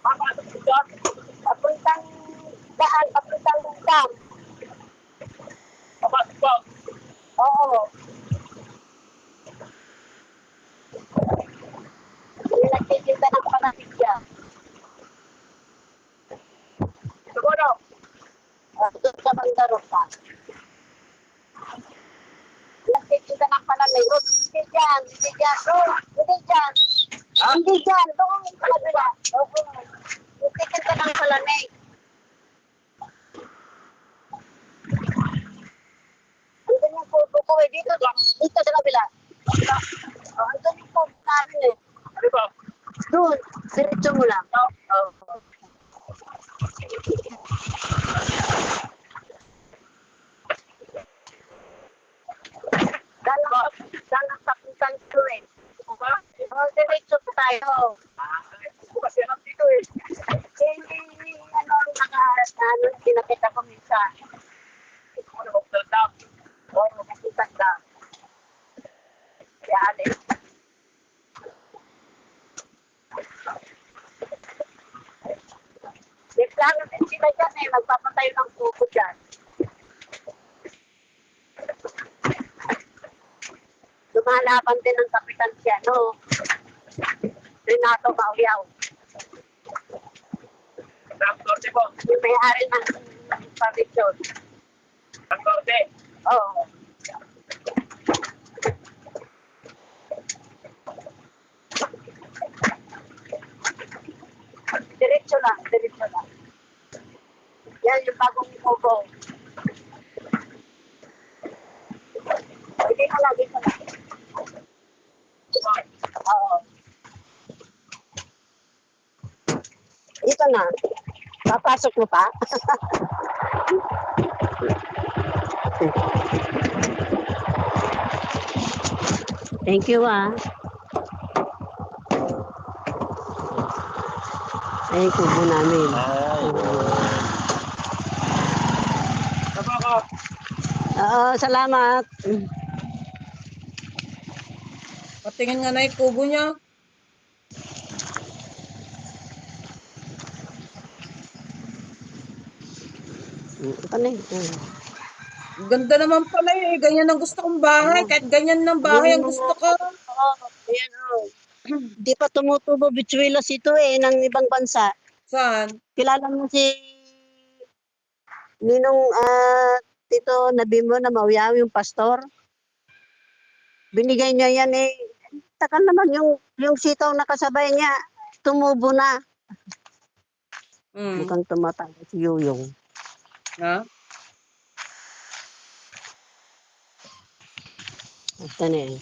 Papasok dito. Papuntang daan, papuntang lungkam. Papasok po. Oo. May nagtitinda ng panasig dyan. Siguro. Doon sa Mandarok pa. Nagtitinda ng panasig. Hindi dyan, hindi dyan. Hindi dyan. Hindi dyan. Doon sa kabila. Oo. Nagtitinda ng palamig. Andun yung photo ko eh. Dito sa kabila. Andun yung photo namin eh. Ano ba? Doon. Diretso mo lang. Oo. Dalang papuntan ko eh. Diretso tayo. Kasi alam dito eh. Kinakita ko minsan. Oo, nakita ka. Yan eh. Plano din sila dyan eh. Magpapatayo ng tubo dyan. Lumalaban din ng kapitan siya, no? Renato Mauyaw. Transporte po. Yung may-ari ng pavilion. Transporte? Oo. Diretso lang, diretso lang. Yan yung bagong kubo. Hindi ka lagi ka lang. Oo. Ito na. Papasok mo pa? Thank you ah. Ay, kubo namin. Oo, salamat. Patingin nga na yung kubo niya. Ito na eh. Ganda naman pala eh. Ganyan ang gusto kong bahay. Kahit ganyan ng bahay ang gusto ko. Ayan oh. Di pa tumutubo bituelos ito eh, ng ibang bansa. Saan? Kilala mo si Ninong Tito Nabimo na Mauyaw, yung pastor? Binigay niya yan eh. Takal naman yung sitaw na kasabay niya, tumubo na. Mukhang tumatanda si Yuyong. Ha? Ito na eh.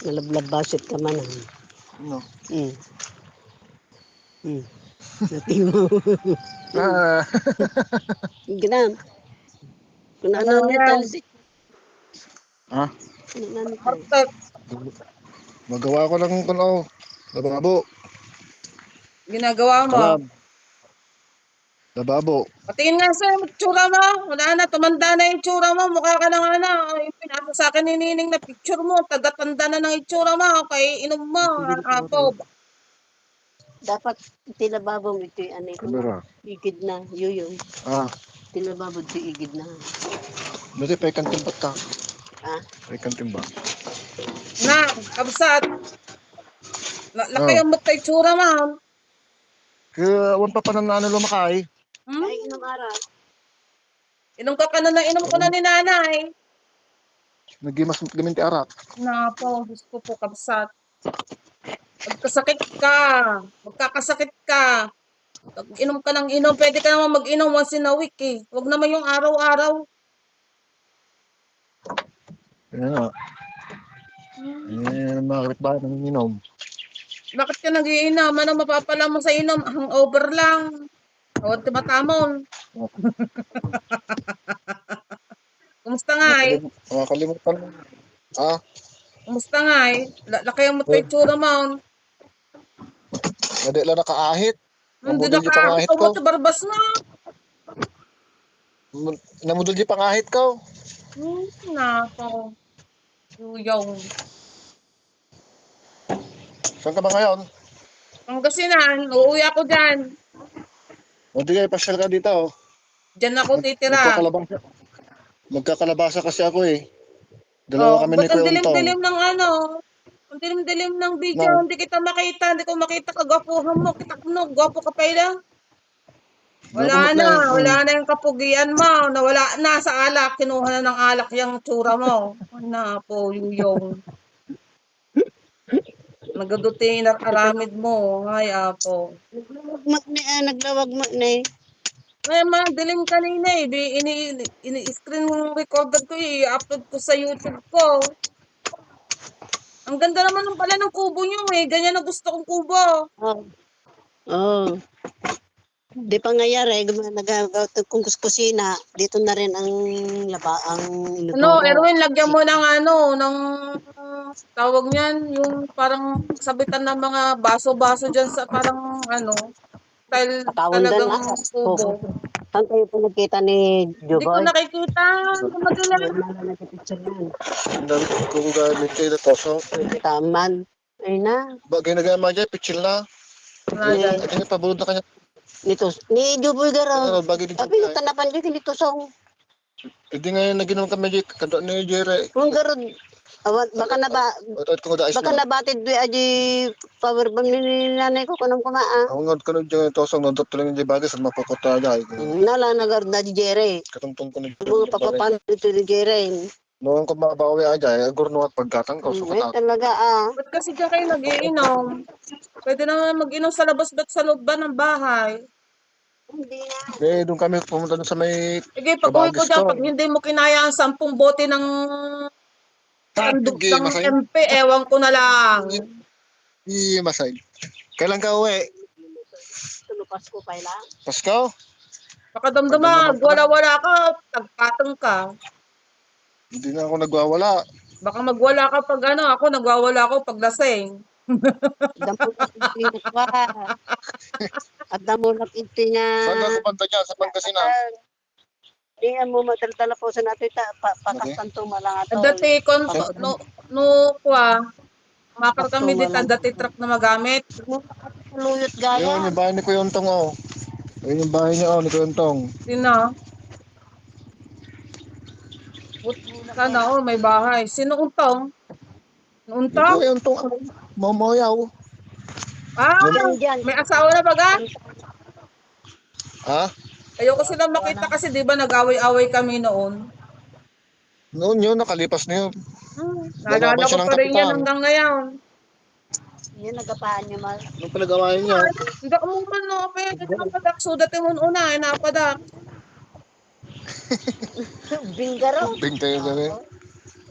Nalablab-basit ka man. No. Natimo. Ginam. Kung ano ni Talsik. Ah? Ano ni Martet. Magawa ko ng kuno. Lababo. Ginagawa mo. Kalam. Lababo. Patingin nga sa tsura mo. Wala na. Tumanda na yung tsura mo. Mukha ka na nga na. Yung pinasa sa akin ni Nining na picture mo. Tagatanda na ng itsura mo. Kay inom mo. Apo. Dapat tinababong ito yung ano ito. Kamera. Igid na. Yuyong. Ah. Tinababong ito igid na. Dati pa ikan timbat ka. Ah? Ikan timba. Na. Kabsat. Laki ang mata itsura mo. Kaya awan pa pananano lumakay. Ay, inom araw. Inom ka na na. Inom ko na ni nanay. Nagimas gaminti arak. Napo. Gusto po kabsat. Magkasakit ka. Magkakasakit ka. Inom ka ng inom. Pwede ka naman mag-inom once in a week eh. Huwag naman yung araw-araw. Kaya nga. Makakit ba ng inom? Bakit ka nag-iinom? Ano mapapala mo sa inom? Hangover lang. O, timatamon. Kumusta nga eh? Makakalimutan. Ah? Kumusta nga eh? Laki ang mata itsura mo. Hindi lang nakaahit. Hindi Namudol yung nakakit pangahit ang ko. mata barbas na. Namudol yung pangahit ko. Nako. Yung. Saan ka ba ngayon? Pangasinan, uuwi ako dyan. O di kayo, pasyal ka dito. Oh. Dyan ako titira. Magkakalabasa. Magkakalabasa kasi ako eh. Oh, Dalawa kami ba't ni ang Kuya Untong. dilim-dilim ng ano? Ang dilim-dilim ng video, No. hindi kita makita, hindi ko makita kagwapuhan mo. Kita ko no, gwapo ka pa ila. Nakumot na eh. Wala na yung kapugian mo. Nawala na sa alak, kinuha na ng alak yung tsura mo. Na po, yuyong. Nagaduting na aramid mo. Ay, apo. Naglawag mo na eh. Ay, dilim kanina eh. Screen recorder ko eh. I-upload ko sa YouTube ko. Ang ganda naman ng pala ng kubo nyo eh. Ganyan ang gusto kong kubo. Oh. Oh. Di pa ngayari, kung kusina, dito na rin ang ang Ano, luturo. Erwin, lagyan mo ng ng tawag niyan, yung parang sabitan ng mga baso-baso dyan sa parang style Patawon din talagang ah. kubo. Saan kayo po nagkita ni Hindi ko Joboy? nakikita. Hindi ko madala. Nagpipicture yan. Kung gamit kayo na toso. Taman. Ay na. Bagay na gama dyan, pichil na. Nada. At yung pabulod na kanya. Nito, ni Joboy garo. Bagay din Sabi dyan. ko, tanapan dyan, nito song. Hindi ngayon naginom kami dyan. Kanda ni Jere. Kung garo, baka na ba, At kung dais baka na. nabatid doy aji power bank ni nanay ko kunang kumaa. Ako nga ka dyan tosong nandot lang yung bagay sa mapukuta dyan. Nala nagar na di Jere. Katungtong ko ni Mga papapan dito ni Jere. noon ko mabawi aja, gurno at pagkatang ko Ay sukat. talaga ah. Ba't kasi dyan kayo nag-iinom? Pwede naman mag-inom sa labas ba't sa loob ba ng bahay? Hindi na. Eh, doon kami pumunta doon sa may Sige, pag-uwi ko Kabagis dyan, ko. pag hindi mo kinaya ang 10 bote ng Sige, ng Masay. MP, ewan ko na lang. Di Masay. Kailan ka uwi? Tulupas ko pa lang. Pasko? Baka damdamag, wala-wala ka, tagpatong ka. Hindi na ako nagwawala. Baka magwala ka pag ako nagwawala ako pag lasing. Damo na pinti pa. At damo na pinti nga. Saan ka kumanta dyan? Sa Pangasinan? Di mo matala po sa natin pakastanto malang ato. Dati makar kami dito dati truck na magamit. Luyot gaya. Yun, yung bahay ni Kuya Untong, oh. Yun yung bahay niya, oh, ni Kuya Untong. Sino? Sana may bahay. Sino untong? Yung Untong? Kuya Untong, mamayaw. Ah, may asawa na baga? Ha? Ayoko sila makita kasi di ba nag-away-away kami noon. Noon yun, nakalipas na yun. Naalala Lalaban ko siya ng pa rin yan kapitan. hanggang ngayon. Yan nagapaan niya mal. Nung pinag-awayan niya, Hindi ako man no, pwede napadak. So dati mo una, napadak. Bingaro. bing kayo gawin.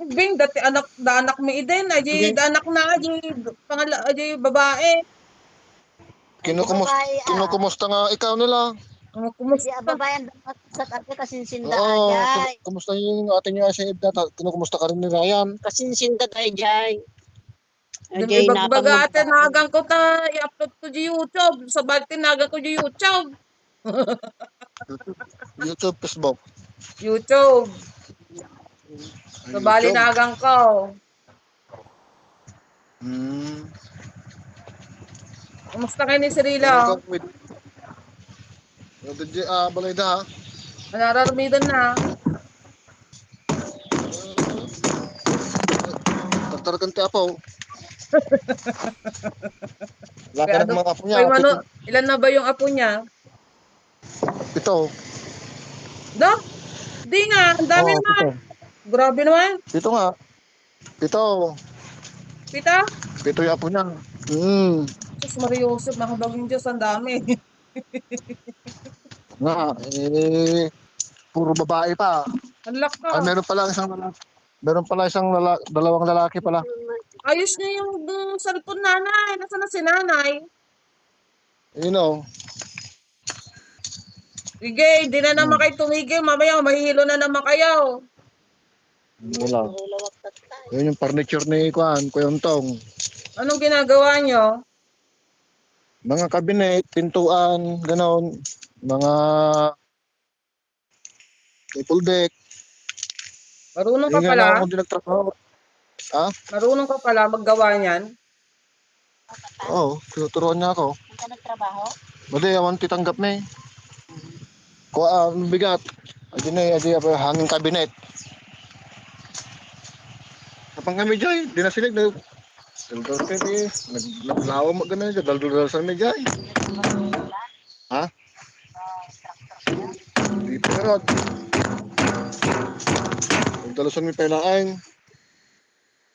Bing, dati anak mi iden, aji anak na, aji babae. Kinukumusta nga ikaw nila. Ang Di kumusta? ababayan sa ate kasinsinda Oo, ajay. kumusta yung ating yung asyid na kinukumusta ka rin ni Ryan. Kasinsinda tayo jay. Dami bagbaga ate nagang ko i-upload ko di YouTube. Sa balik tinagang ko di YouTube. YouTube, Facebook. YouTube. Sa bali nagang ko. Kumusta kayo ni Cirilo? Balay na ha. Nararamidan na. Tartaragan ti apo. Laki ng mga apo niya. Ilan na ba yung apo niya? Ito. Da? Di nga, ang dami naman. Grabe naman. Ito nga. Ito. Pita? Ito yung apo niya. Diyos Mariusip, mga baging Diyos, ang dami. Nga, puro babae pa. Ang laka. Meron pala isang lalaki. Meron pala dalawang lalaki pala. Ayos niya yung cellphone nanay. Nasaan na si nanay? You know. Sige, hindi na naman kayo tumigil. Mamaya, mahihilo na naman kayo. Wala. Yun yung furniture ni Kuya Untong. Anong ginagawa nyo? Mga cabinet, pintuan, gano'n. Mga table deck. Marunong ka Hindi nga pala? ako din nagtrabaho. Ha? Marunong ka pala maggawa niyan? Oo, tinuturuan niya ako. Ang ka nagtrabaho? Bali, awan titanggap na eh. Kuha, bigat. Adi na eh, adi hanging kabinet. Kapang kami dyan, di na sila daldal kami, naglawa mo ganun dyan, daldal sa kami dyan. Ha? Dito ka rod. Daldal sa kami pailaan.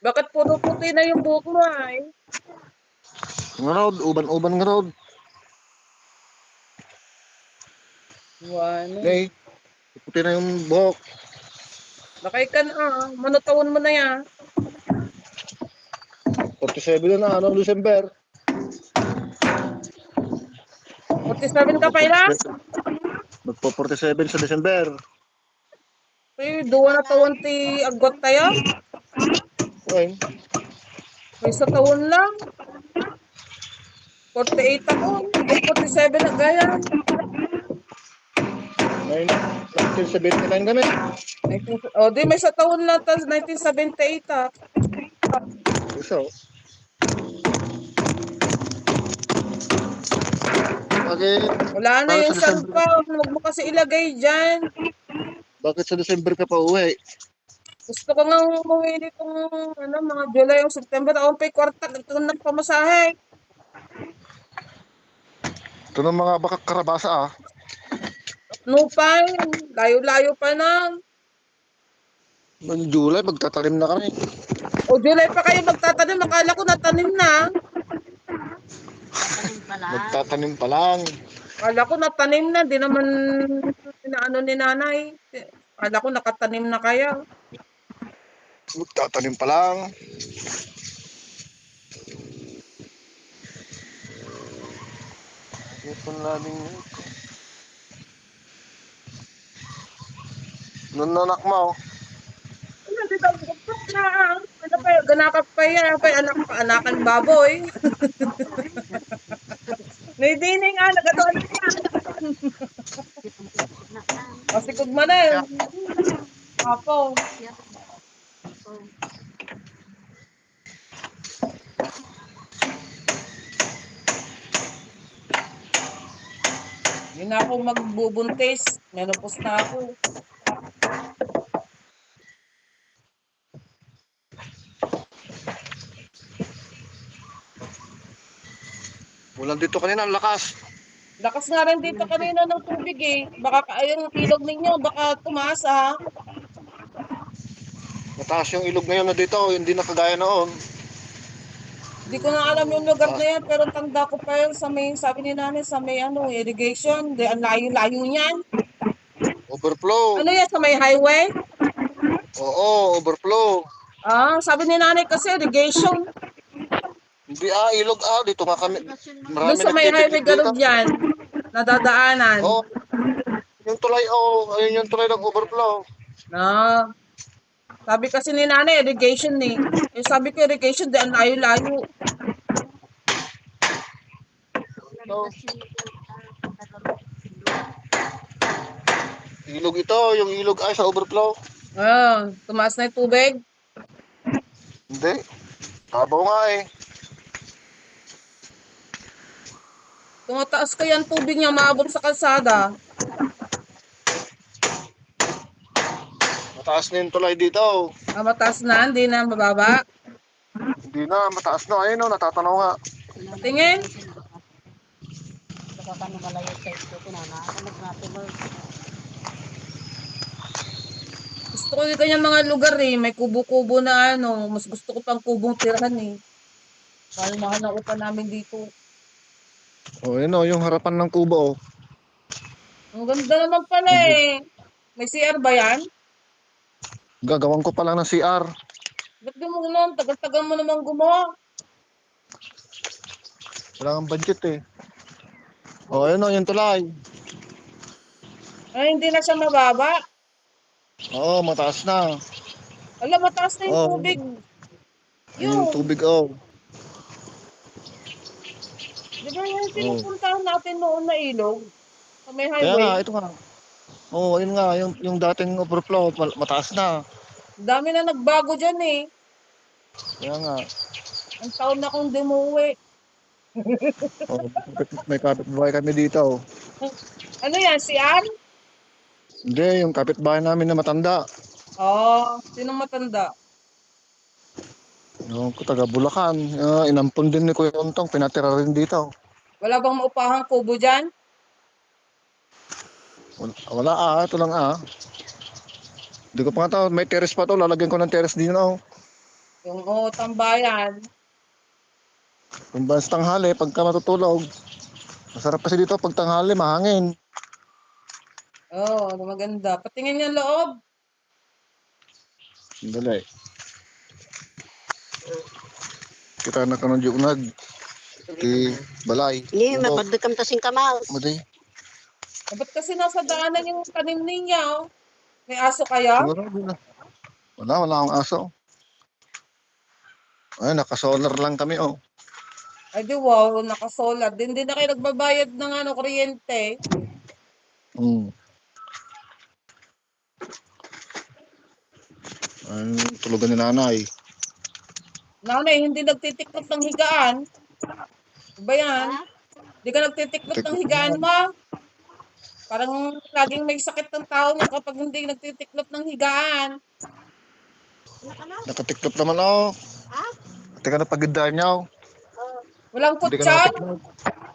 Bakit puro puti na yung buhok mo ay? Nga rod, uban-uban nga rod. Ano? Ngay, puti na yung buhok. Lakay ka na manutawon mo na yan. 47 na, ano, December. 47 ka pa ila? Magpo-47 sa December. Duwa na tawon ti agwat tayo? Okay. May sa tawon lang. 48 ako. Ay, 47 na gayan. 1979 kami. Di may sa tawon lang. 1978 ah. So, bakit? Wala na Bakit yung sa December? salpa. Huwag mo kasi ilagay dyan. Bakit sa December ka pa uwi? Gusto ko nga umuwi nitong mga July o September. Ako pa'y kwarta. Ito ng pamasahe. Ito ng mga baka karabasa ah. No pa. Layo-layo pa na. Noong July, magtatanim na kami. O July pa kayo magtatanim. Akala ko natanim na. Magtatanim pa lang. Akala ko natanim na. Di naman inaano ni nanay. Akala ko nakatanim na kaya. Magtatanim pa lang. Ito namin Nunanak mo. Ano, di ba? Buktok na. Ano pa yun? Ganakap pa yan. Pa anakan baboy. Hindi nga. Nagadoon na. Pasikog mo na yun. Apo. Hindi na ako magbubuntis. Menopause na ako. Ulan dito kanina, ang lakas. Lakas nga rin dito kanina ng tubig eh. Baka yung ilog ninyo, baka tumaas ah. Mataas yung ilog ngayon na dito, hindi na kagaya noon. Hindi ko na alam yung lugar na yan, pero tanda ko pa yun sa may, sabi ni nanay, sa may irrigation. Di, ang layo-layo niyan. Overflow. Ano yan, sa may highway? Oo, overflow. Sabi ni nanay kasi irrigation. Hindi ilog dito nga kami. Doon Marami sa may highway, nagpipiknik dito. ganun yan. Nadadaanan. Oo. Yung tulay, ayun yung tulay ng overflow. Sabi kasi ni nanay, irrigation eh. Sabi ko irrigation, di ang layo-layo. No. Ilog ito, yung ilog ay sa overflow. Tumaas na yung tubig. Hindi. Tabaw nga eh. Tumataas kaya ang tubig niya, maabot sa kalsada. Mataas na yung tulay dito. Mataas na, hindi na mababa. Hindi na, mataas na. Ayun natatanaw nga. Tingin. Baka kami malayo sa ito. Pinanakanap natin mo. Gusto ko yung kanyang mga lugar eh. May kubo-kubo na mas gusto ko pang kubong tirahan eh. Mahal-mahal na upa namin dito. Yun yung harapan ng kubo. Ang ganda naman pala eh. May CR ba yan? Gagawan ko pa lang ng CR. Ba't di mo naman? Tagal-tagal mo naman gumawa. Wala kang budget eh. Ayun yung tulay. Ay, hindi na siya mababa. Oo, mataas na. Alam, mataas na yung tubig. Yung tubig, Di ba yung pinupuntahan natin noon na ilog? Sa may Kaya highway? nga, ito nga. Ayun nga, yung dating overflow, mataas na. Dami na nagbago dyan eh. Kaya nga. Ang taon na kong dimuwi. Oh, may kapitbahay kami dito. Ano yan, si Ann? Hindi, yung kapitbahay namin na matanda. Oh, sinong matanda? Yung taga Bulacan. Inampun din ni Kuya Untong, pinatira rin dito. Wala bang maupahang kubo dyan? Wala ito lang Hindi ko pa nga tao, may terrace pa to, lalagyan ko ng terrace din oh. Yung tambayan. Kung ba sa tanghali, pagka matutulog, masarap kasi dito pag tanghali, mahangin. Oh, maganda. Patingin yung loob. Dali. Kita na kanon nag ti balay. Hindi, Uno, mapadagkam tasing kamaos. madi. Ba't kasi nasa daanan yung tanim niya, oh? May aso kaya? Siguro na. Wala akong aso. Ay, naka-solar lang kami oh. Ay di wow, nakasolar. Din na kayo nagbabayad ng kuryente. Hmm. Ay, tulugan ni nanay. Nanay, hindi nagtitiklop ng higaan. Ano ba yan? Ha? Hindi ka nagtitiklop ng Tikot higaan naman. mo. Parang laging may sakit ng tao niya kapag hindi nagtitiklop ng higaan. Nakatiklop naman oh. Ha? Teka na pagidaan niya oh. Oh, Walang Hindi ka kutsyon. nakatiklop.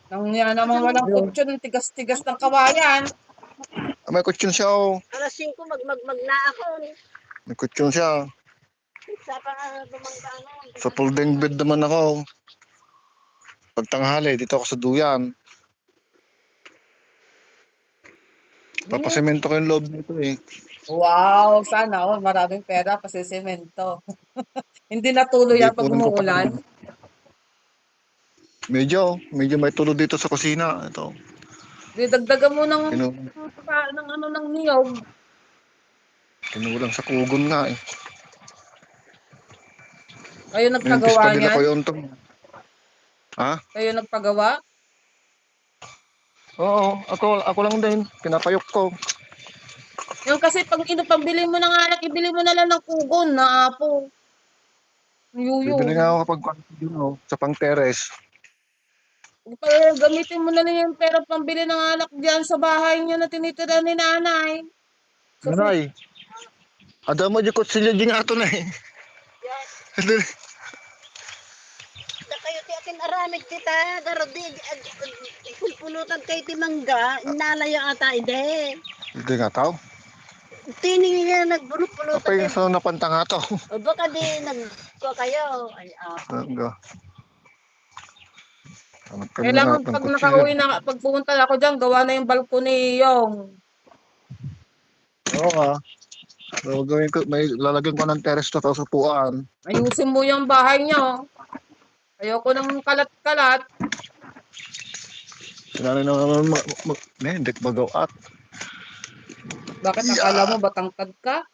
Nang yan naman walang Ayun. kutsyon, tigas-tigas ng kawayan. May kutsyon siya oh. alas 5 na ako. May kutsyon siya. Sa pa bumangga ano. Sa folding bed naman ako. Pag tanghali, dito ako sa duyan. Papasemento ko yung loob nito eh. Wow, sana all maraming pera kasi semento. Hindi natuloy Hindi yan pag kunin ko pa. umuulan. Medyo may tulo dito sa kusina. Ito. Di dagdagan mo Kinu ng niyog. kinulang sa kugon nga eh. Kayo Yung pista nagpagawa nila ko niyan? yung tong. Ha? Kayo nagpagawa? Oo, ako lang din. Pinapayok ko. Yung kasi pambili mo ng alak, ibili mo na lang ng kugon na apo. Bibili Yuyo. nga ako kapag sa pang terrace. Gamitin mo na lang yung pera pambili ng alak diyan sa bahay niya na tinitira ni nanay. So, Nanay, ada mo di kutsilyo di nga ito na eh. Yes. Na kayo ti atin aramid kita. Garodi. Pulpunutan kay ti mangga. Nalayo ata ide. Hindi nga tao. Tining nga nagbulot-pulutan. Apa yung sa napanta nga to? O baka di nagko kayo. Ay, Hangga. Hanap kami kailangan ng pag kutsilyo. nakauwi na, pag pumunta ako diyan, gawa na yung balkoni yung. Oo gawin ko, may lalagyan ko ng terrace to sa upuan. Ayusin mo yung bahay niyo. Ayoko ng kalat-kalat. Sinanay naman hindi ko magawa. Bakit akala mo batangkad ka?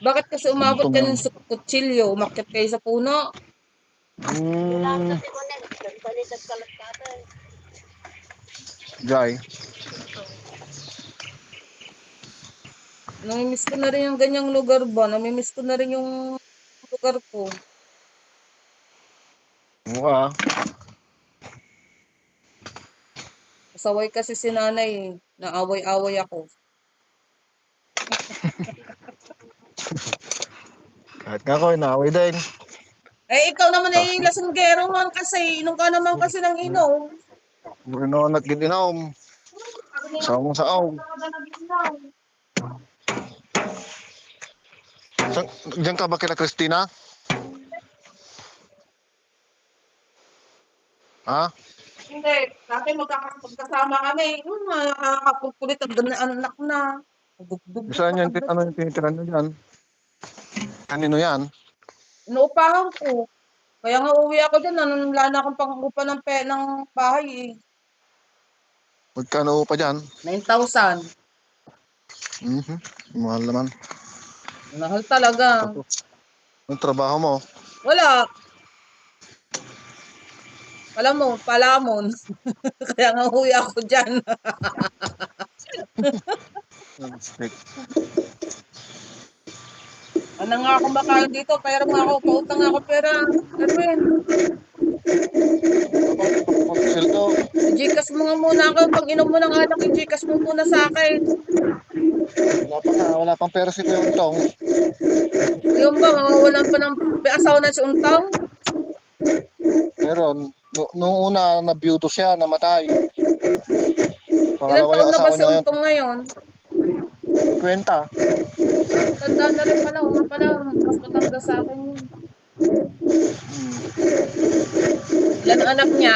Bakit kasi umabot ka ng kutsilyo, umakyat kayo sa puno? Hmm, kasi ko na. Balitan kalat-kata. Jai. Namimiss ko na rin yung ganyang lugar ba? Namimiss ko na rin yung lugar ko. Mukha. Pasaway kasi si nanay eh. Naaway-away ako. Kahit nga ako, inaaway din. Eh, ikaw naman ay lasinggero man kasi. Inom ka naman kasi ng inom. Murino at gininom. Sawang saaw. Diyan ka ba kila Christina? Ha? Hindi. Dati magkakasama kami. Nakakapulit ang anak na. Bugdug Saan yan? Ano yung tinitiran nyo dyan? Kanino yan? Inuupahan ko. Kaya nga uwi ako dyan. Wala na akong pangupa ng bahay eh. Magkano pa dyan? 9,000. Mahal naman. Mahal talaga. Tapos, ang trabaho mo? Wala. Alam mo, palamon. Kaya nga uwi ako dyan. Ano nga ako makain dito? Pero nga ako, pautang ako pera. Erwin. mo nga muna ako. Pag inom mo ng alak, i-gcash mo muna sa akin. Wala pang pera si Kuya Untong. Yung ba, mawawalan pa ng asawa na si Untang? Pero nung una nabiyuto siya, namatay. Ilan Pangalawa taon yung na ba asawa si niya ngayon, Untong ngayon? kwenta. Tanda na rin pala. Una pala, mas matanda sa akin yun. Hmm. Ilan ang anak niya?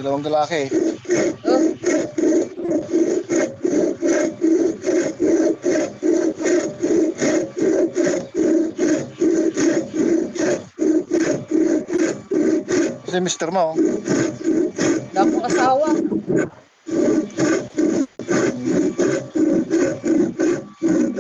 Dalawang lalaki. Oh, Kasi mister mo, wala akong asawa.